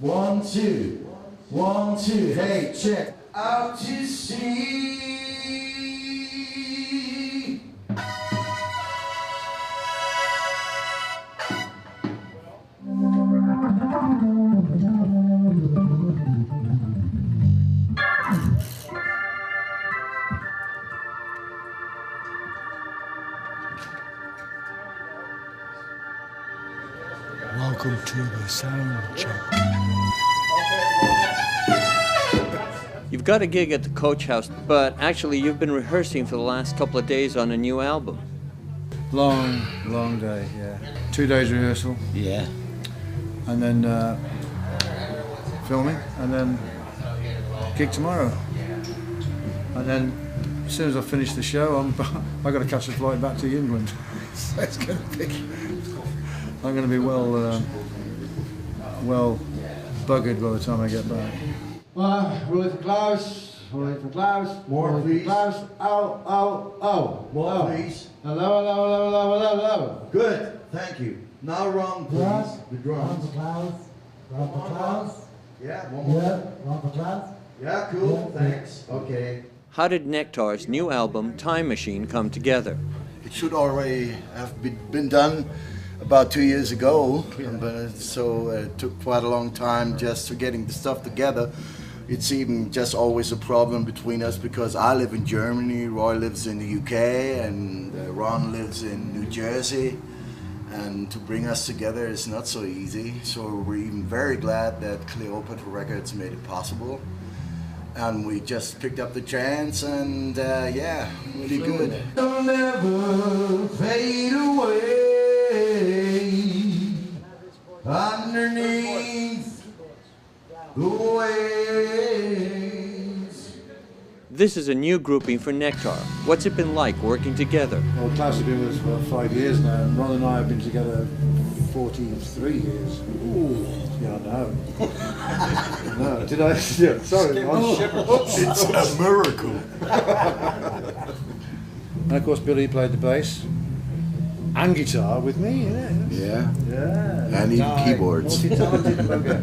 1, 2. 1, 2. Hey, check. Out to sea. Welcome to the sound check. You've got a gig at the Coach House, but actually you've been rehearsing for the last couple of days on a new album. Long day, yeah. 2 days rehearsal. Yeah. And then filming, and then gig tomorrow. And then as soon as I finish the show, I've got to catch a flight back to England. So it's going to be... I'm going to be well buggered by the time I get back. Roye for Klaus, Roye for Klaus, More, Roye please. for Klaus. Oh. More, please. Hello. Good, thank you. Now Ron, please. The drums. Ron for Klaus. Yeah, one more. Ron for Klaus. Yeah, cool, thanks. Okay. How did Nektar's new album, Time Machine, come together? It should already have been done about 2 years ago, but so it took quite a long time just for getting the stuff together. It's even just always a problem between us because I live in Germany, Roy lives in the UK, and Ron lives in New Jersey. And to bring us together is not so easy. So we're even very glad that Cleopatra Records made it possible. And we just picked up the chance, and yeah, really good. Don't ever fade away underneath the waves. This is a new grouping for Nektar. What's it been like working together? Well, Klaus has been with us for 5 years now, and Ron and I have been together 43 years. Ooh. Yeah, I know. No, did I? Yeah, sorry, Ron. It's a miracle. And of course, Billy played the bass and guitar with me. Yeah. Yeah. And even keyboards. Multi-talented bugger.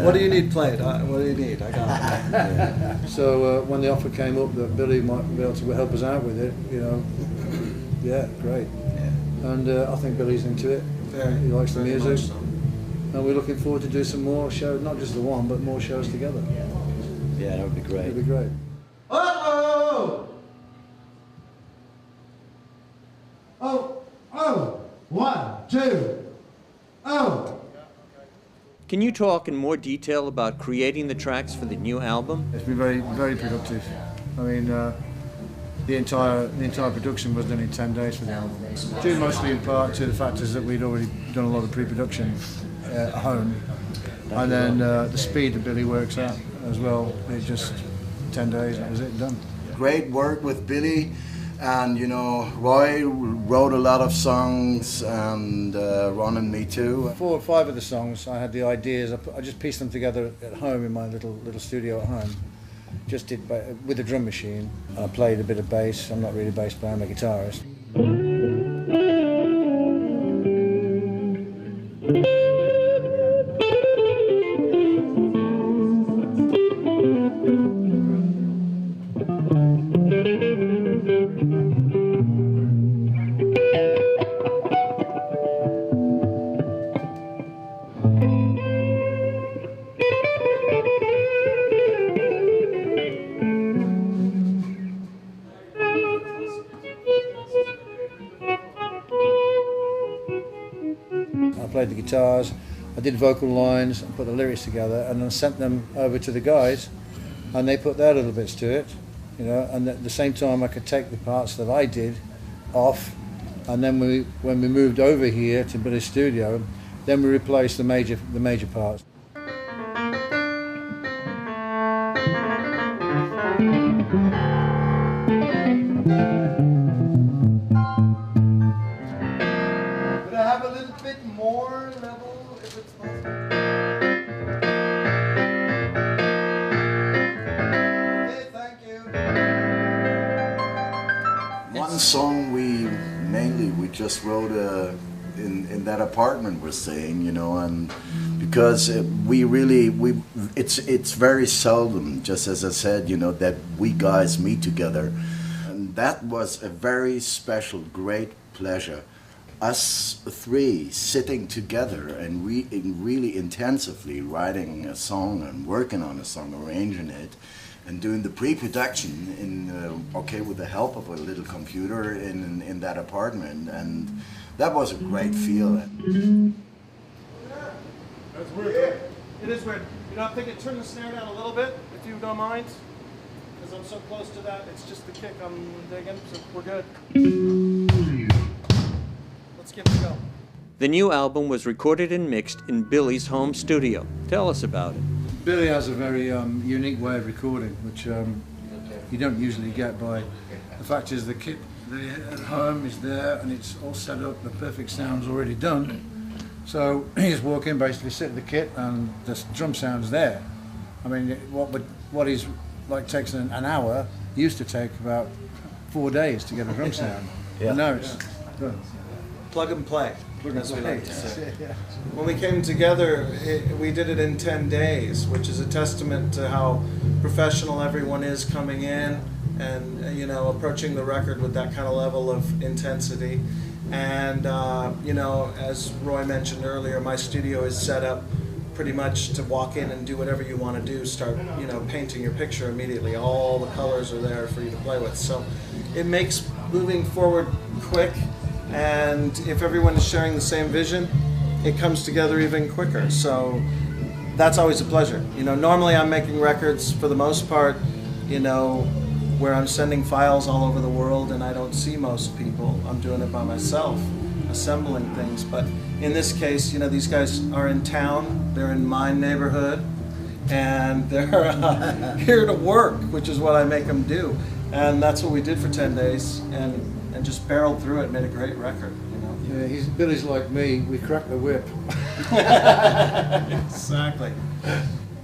What do you need played? What do you need? I got it. So when the offer came up that Billy might be able to help us out with it, yeah, great. Yeah. And I think Billy's into it. He likes the music. So. And we're looking forward to do some more shows, not just the one, but more shows together. Yeah, that would be great. It'd be great. Oh! 1, 2. Can you talk in more detail about creating the tracks for the new album? It's been very, very productive. I mean, the entire production was done in 10 days for the album. Due mostly in part to the factors that we'd already done a lot of pre-production at home, and then the speed that Billy works at as well. It just 10 days, that was it, done. Great work with Billy, and Roy wrote a lot of songs, and Ron and me too. 4 or 5 of the songs, I had the ideas. I just pieced them together at home in my little studio at home. Just did with a drum machine. I played a bit of bass. I'm not really a bass player, I'm a guitarist. I played the guitars, I did vocal lines, and put the lyrics together, and then sent them over to the guys, and they put their little bits to it, and at the same time I could take the parts that I did off, and then when we moved over here to Billy's studio, then we replaced the major parts. More level if it's possible. Okay, thank you. One song we just wrote in that apartment we're staying, and because it's very seldom, just as I said, you know, that we guys meet together. And that was a very special, great pleasure. Us three sitting together and really intensively writing a song and working on a song, arranging it, and doing the pre-production with the help of a little computer in that apartment, and that was a great feeling. That's weird. It is weird. You know, I'm thinking turn the snare down a little bit, if you don't mind, because I'm so close to that. It's just the kick I'm digging, so we're good. Let's give it a go. The new album was recorded and mixed in Billy's home studio. Tell us about it. Billy has a very unique way of recording, which you don't usually get by. The fact is the kit at home is there and it's all set up, the perfect sound's already done. So you just walk in, basically sit at the kit and the drum sound's there. I mean, what is like takes an hour used to take about 4 days to get a drum sound. Yeah. And now it's done. Plug and play, as we like to say. When we came together, we did it in 10 days, which is a testament to how professional everyone is coming in and, you know, approaching the record with that kind of level of intensity. And, you know, as Roy mentioned earlier, my studio is set up pretty much to walk in and do whatever you want to do, start, you know, painting your picture immediately. All the colors are there for you to play with. So it makes moving forward quick. And if everyone is sharing the same vision, it comes together even quicker. So that's always a pleasure. You know, normally I'm making records for the most part, you know, where I'm sending files all over the world and I don't see most people. I'm doing it by myself, assembling things. But in this case, you know, these guys are in town, they're in my neighborhood, and they're here to work, which is what I make them do. And that's what we did for 10 days. And just barreled through it, made a great record, you know. Yeah, Billy's like me, we crack the whip. Exactly.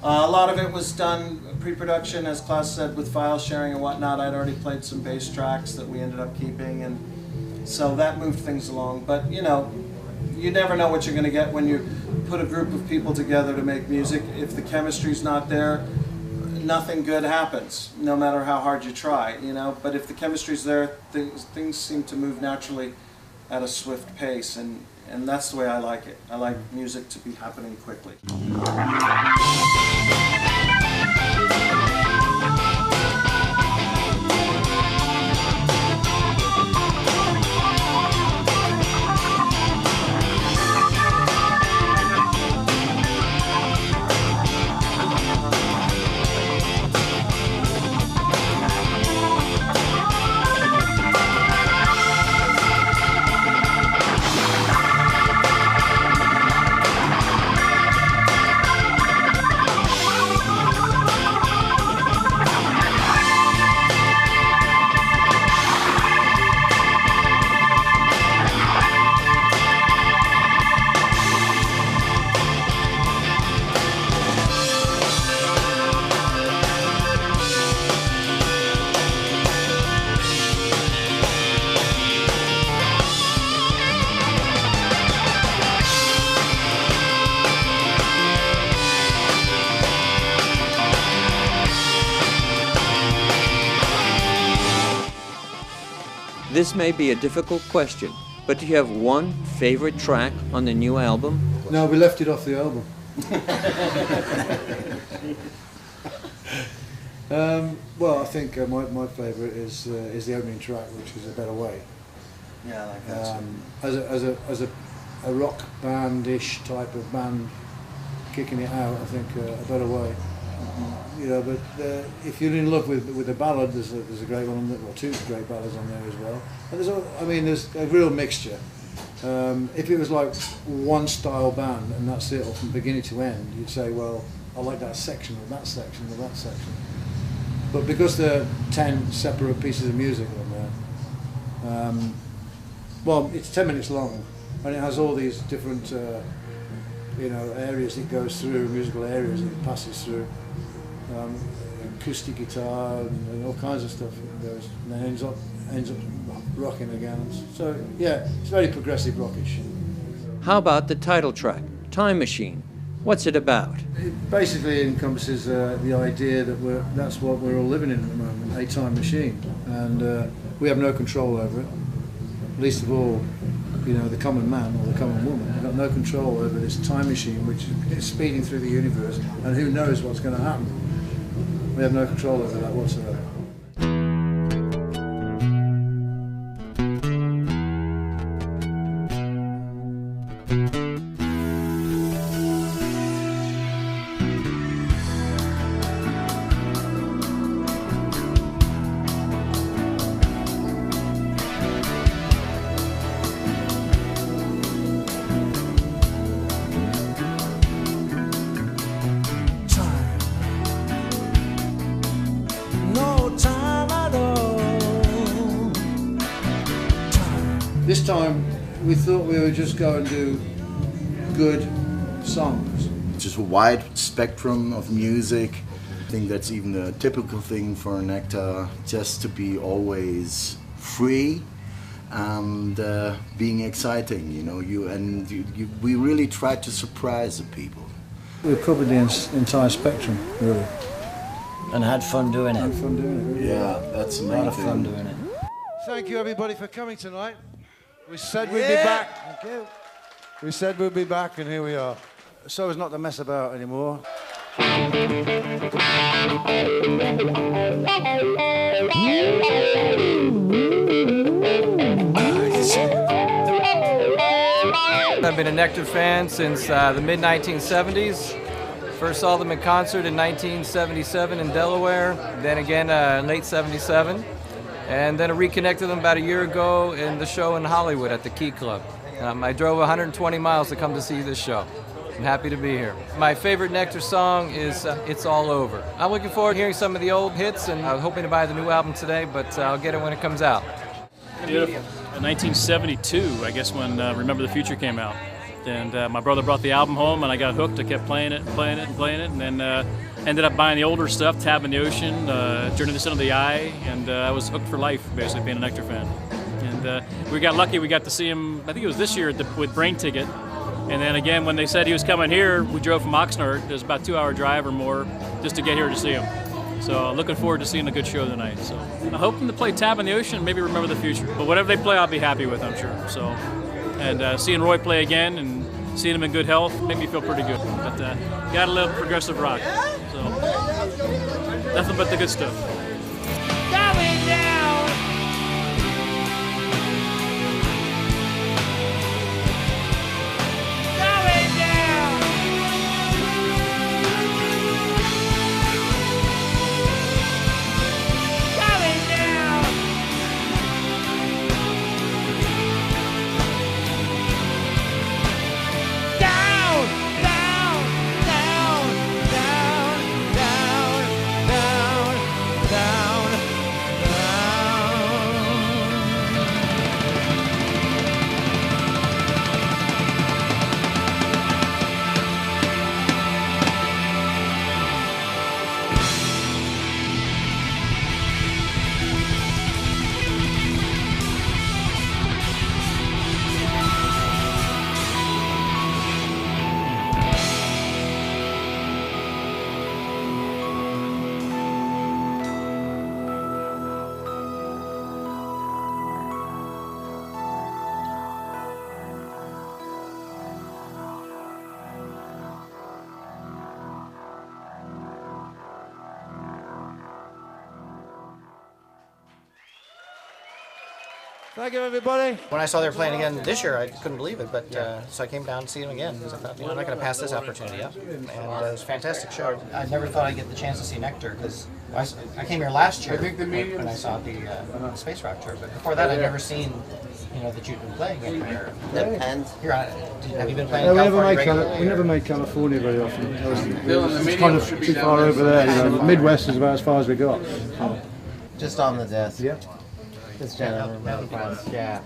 A lot of it was done pre-production, as Klaus said, with file sharing and whatnot. I'd already played some bass tracks that we ended up keeping, and so that moved things along. But, you know, you never know what you're going to get when you put a group of people together to make music. If the chemistry's not there, nothing good happens, no matter how hard you try, you know. But if the chemistry's there, things seem to move naturally at a swift pace, and that's the way I like it. I like music to be happening quickly. This may be a difficult question, but do you have one favorite track on the new album? No, we left it off the album. Well, I think my favourite is the opening track, which is A Better Way. Yeah, I like that too. As a rock band-ish type of band kicking it out, I think A Better Way. You know, but if you're in love with the ballad, there's a great one, or two great ballads on there as well. And there's a real mixture. If it was like one style band and that's it, or from beginning to end, you'd say, well, I like that section or that section or that section. But because there are 10 separate pieces of music on there, well, it's 10 minutes long, and it has all these different, you know, areas it goes through, musical areas it passes through. Acoustic guitar and all kinds of stuff it goes, and then ends up rocking again. So yeah, it's very progressive rockish. How about the title track, Time Machine? What's it about? It basically encompasses the idea that that's what we're all living in at the moment, a time machine, and we have no control over it. Least of all, you know, the common man or the common woman. We've got no control over this time machine which is speeding through the universe, and who knows what's going to happen. We have no control over that whatsoever. This time we thought we would just go and do good songs. Just a wide spectrum of music. I think that's even a typical thing for Nektar, just to be always free and being exciting, you know. We really tried to surprise the people. We've covered the entire spectrum, really. And had fun doing it. Had fun doing it, really. Yeah, that's A lot of fun amazing. doing it. Thank you, everybody, for coming tonight. We said we'd be back. Thank you. We said we'd be back, and here we are. So as not to mess about anymore. I've been a Nektar fan since the mid-1970s. First saw them in concert in 1977 in Delaware, then again late 77. And then I reconnected them about a year ago in the show in Hollywood at the Key Club. I drove 120 miles to come to see this show. I'm happy to be here. My favorite Nektar song is It's All Over. I'm looking forward to hearing some of the old hits, and I'm hoping to buy the new album today, but I'll get it when it comes out. Beautiful. In 1972, I guess, when Remember the Future came out. And my brother brought the album home, and I got hooked. I kept playing it and playing it and playing it, and then ended up buying the older stuff, Tab in the Ocean, Journey to the Center of the Eye, and I was hooked for life, basically, being a Nektar fan. And we got lucky. We got to see him, I think it was this year with Brain Ticket. And then again, when they said he was coming here, we drove from Oxnard. It was about a 2-hour drive or more just to get here to see him. So looking forward to seeing a good show tonight. So I'm hoping to play Tab in the Ocean, maybe Remember the Future. But whatever they play, I'll be happy with, I'm sure. So, and seeing Roye play again and seeing him in good health made me feel pretty good. But gotta love progressive rock. So nothing but the good stuff. Going down. Going down. Going down. Down, down, down, down, down, down, down, down. Thank you, everybody. When I saw they were playing again this year, I couldn't believe it, but so I came down to see them again because I thought, I'm not going to pass this opportunity up. And it was a fantastic show. I never thought I'd get the chance to see Nektar because I came here last year when I saw the Space Rock tour, but before that I'd never seen, that you'd been playing it here. And here, have you been playing in California regularly? We never made California very often. It's kind of too far over there. The Midwest is about as far as we got. Just on the desk. Yeah. This gentleman, yeah.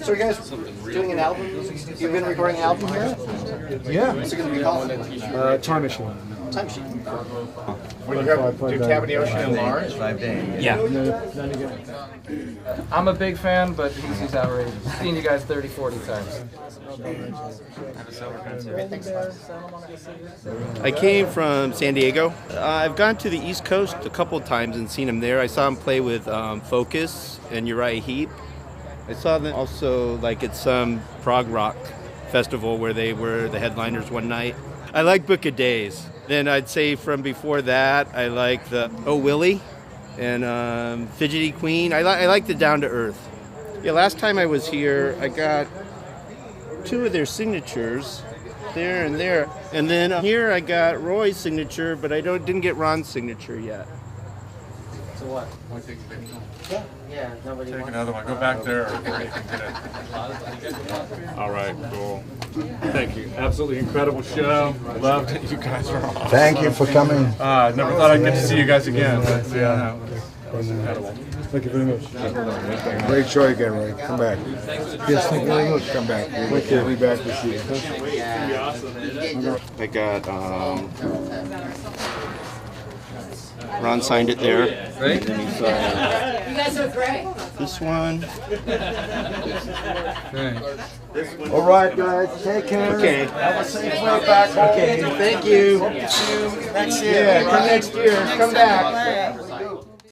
So you guys doing an album? You've been recording an album here? Yeah. What's it going to be called? Time Machine. timesheet. When you have do Cabinet Ocean and Mars? 5 days. Yeah. I'm a big fan, but he's outrageous. Seen you guys 30, 40 times. I came from San Diego. I've gone to the East Coast a couple of times and seen him there. I saw him play with Focus and Uriah Heep. I saw them also like at some prog rock festival where they were the headliners one night. I like Book of Days. Then I'd say from before that, I like the Oh Willie and Fidgety Queen. I like the Down to Earth. Yeah, last time I was here, I got 2 of their signatures, there and there. And then here I got Roy's signature, but I didn't get Ron's signature yet. So what? Yeah, nobody Take another one. Go back there or you can get it. All right, cool. Thank you. Absolutely incredible show. Loved it. You guys are awesome. Thank you for coming. Never thought I'd get to see you guys again. But yeah, that was incredible. Thank you very much. Great show again, Ray. Come back. Yes, thank you very much. Come back. We'll be back with you. I got Ron signed it there. Great. And then he signed You guys are great. this one. All right, guys. Take care. Okay. Have a safe way back home. Okay. Thank you. Hope to see you next year. Yeah, come next year. Come back.